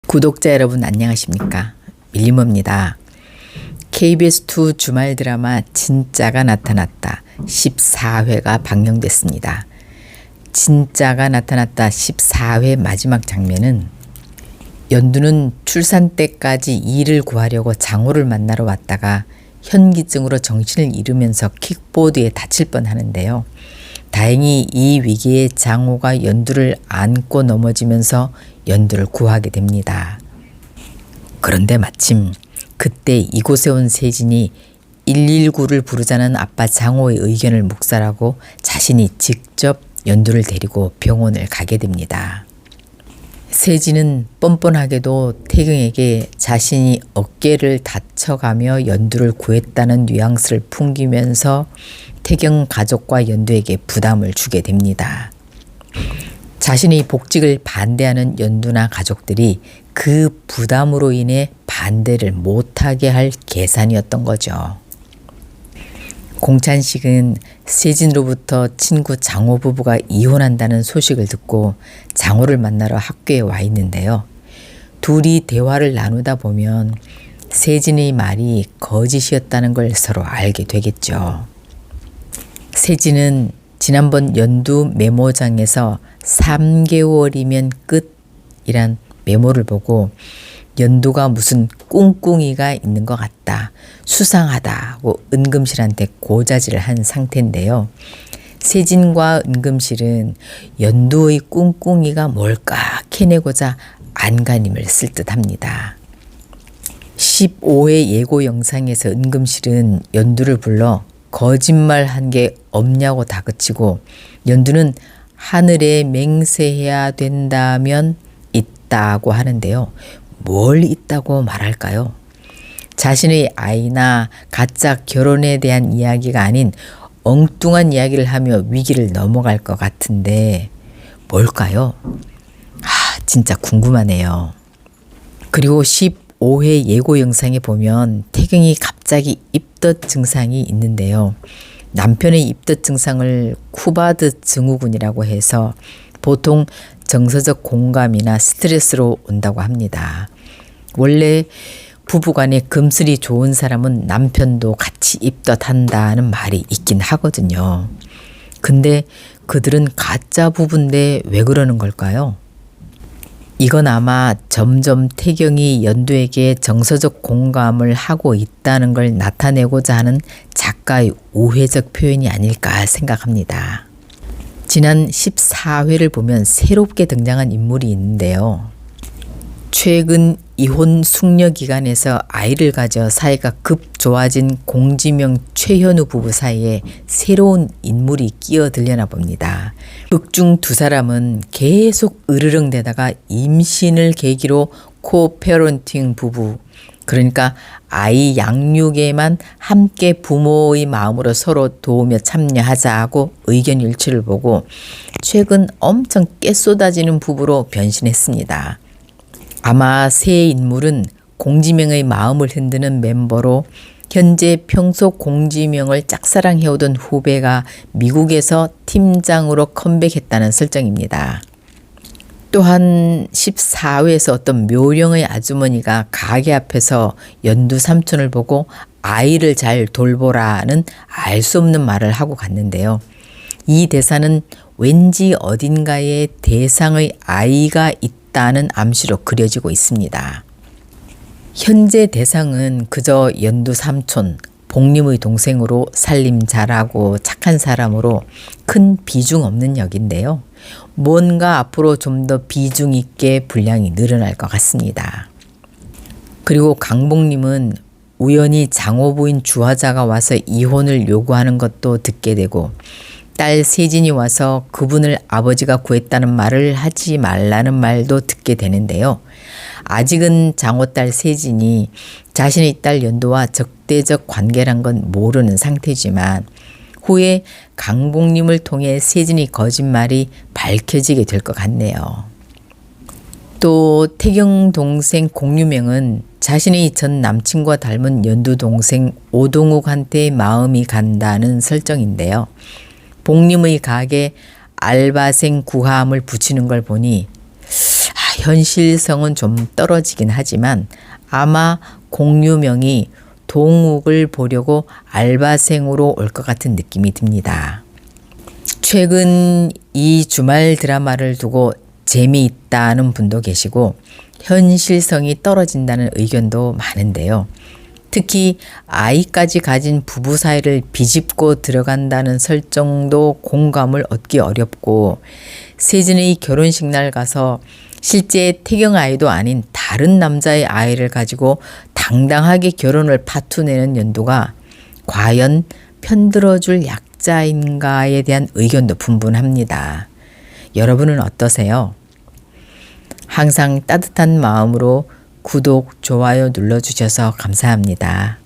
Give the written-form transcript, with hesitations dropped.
구독자 여러분 안녕하십니까? 밀림입니다. KBS2 주말 드라마 진짜가 나타났다 14회가 방영됐습니다. 진짜가 나타났다 14회 마지막 장면은 연두는 출산 때까지 일을 구하려고 장호를 만나러 왔다가 현기증으로 정신을 잃으면서 킥보드에 다칠 뻔하는데요. 다행히 이 위기에 장호가 연두를 안고 넘어지면서 연두를 구하게 됩니다. 그런데 마침 그때 이곳에 온 세진이 119를 부르자는 아빠 장호의 의견을 묵살하고 자신이 직접 연두를 데리고 병원을 가게 됩니다. 세진은 뻔뻔하게도 태경에게 자신이 어깨를 다쳐가며 연두를 구했다는 뉘앙스를 풍기면서 태경 가족과 연두에게 부담을 주게 됩니다. 자신의 복직을 반대하는 연두나 가족들이 그 부담으로 인해 반대를 못하게 할 계산이었던 거죠. 공찬식은 세진으로부터 친구 장호 부부가 이혼한다는 소식을 듣고 장호를 만나러 학교에 와 있는데요. 둘이 대화를 나누다 보면 세진의 말이 거짓이었다는 걸 서로 알게 되겠죠. 세진은 지난번 연두 메모장에서 3개월이면 끝이란 메모를 보고 연두가 무슨 꿍꿍이가 있는 것 같다, 수상하다고 은금실한테 고자질을 한 상태인데요. 세진과 은금실은 연두의 꿍꿍이가 뭘까 캐내고자 안간힘을 쓸 듯합니다. 15회 예고 영상에서 은금실은 연두를 불러 거짓말한 게 없냐고 다그치고 연두는 하늘에 맹세해야 된다면 있다고 하는데요. 뭘 있다고 말할까요? 자신의 아이나 가짜 결혼에 대한 이야기가 아닌 엉뚱한 이야기를 하며 위기를 넘어갈 것 같은데 뭘까요? 진짜 궁금하네요. 그리고 15회 예고 영상에 보면 태경이 갑자기 입덧 증상이 있는데요. 남편의 입덧 증상을 쿠바드 증후군이라고 해서 보통 정서적 공감이나 스트레스로 온다고 합니다. 원래 부부간에 금슬이 좋은 사람은 남편도 같이 입덧한다는 말이 있긴 하거든요. 근데 그들은 가짜 부부인데 왜 그러는 걸까요? 이건 아마 점점 태경이 연두에게 정서적 공감을 하고 있다는 걸 나타내고자 하는 작가의 우회적 표현이 아닐까 생각합니다. 지난 14회를 보면 새롭게 등장한 인물이 있는데요. 최근 이혼 숙려 기간에서 아이를 가져 사이가 급 좋아진 공지명 최현우 부부 사이에 새로운 인물이 끼어들려나 봅니다. 극중 두 사람은 계속 으르렁대다가 임신을 계기로 코페런팅 부부, 그러니까 아이 양육에만 함께 부모의 마음으로 서로 도우며 참여하자고 의견 일치를 보고 최근 엄청 깨쏟아지는 부부로 변신했습니다. 아마 새 인물은 공지명의 마음을 흔드는 멤버로 현재 평소 공지명을 짝사랑해오던 후배가 미국에서 팀장으로 컴백했다는 설정입니다. 또한 14회에서 어떤 묘령의 아주머니가 가게 앞에서 연두 삼촌을 보고 아이를 잘 돌보라는 알 수 없는 말을 하고 갔는데요. 이 대사는 왠지 어딘가에 대상의 아이가 있다는 암시로 그려지고 있습니다. 현재 대상은 그저 연두 삼촌, 복림의 동생으로 살림 잘하고 착한 사람으로 큰 비중 없는 역인데요. 뭔가 앞으로 좀 더 비중 있게 분량이 늘어날 것 같습니다. 그리고 강복림은 우연히 장호 부인 주화자가 와서 이혼을 요구하는 것도 듣게 되고 딸 세진이 와서 그분을 아버지가 구했다는 말을 하지 말라는 말도 듣게 되는데요. 아직은 장호딸 세진이 자신의 딸 연두와 적대적 관계란 건 모르는 상태지만 후에 강복림을 통해 세진의 거짓말이 밝혀지게 될 것 같네요. 또 태경 동생 공유명은 자신의 전 남친과 닮은 연두 동생 오동욱한테 마음이 간다는 설정인데요. 복림의 가게 알바생 구함을 붙이는 걸 보니 현실성은 좀 떨어지긴 하지만 아마 공유명이 동욱을 보려고 알바생으로 올 것 같은 느낌이 듭니다. 최근 이 주말 드라마를 두고 재미있다는 분도 계시고 현실성이 떨어진다는 의견도 많은데요. 특히 아이까지 가진 부부 사이를 비집고 들어간다는 설정도 공감을 얻기 어렵고 세진의 결혼식 날 가서 실제 태경 아이도 아닌 다른 남자의 아이를 가지고 당당하게 결혼을 파투내는 연도가 과연 편들어줄 약자인가에 대한 의견도 분분합니다. 여러분은 어떠세요? 항상 따뜻한 마음으로 구독, 좋아요 눌러주셔서 감사합니다.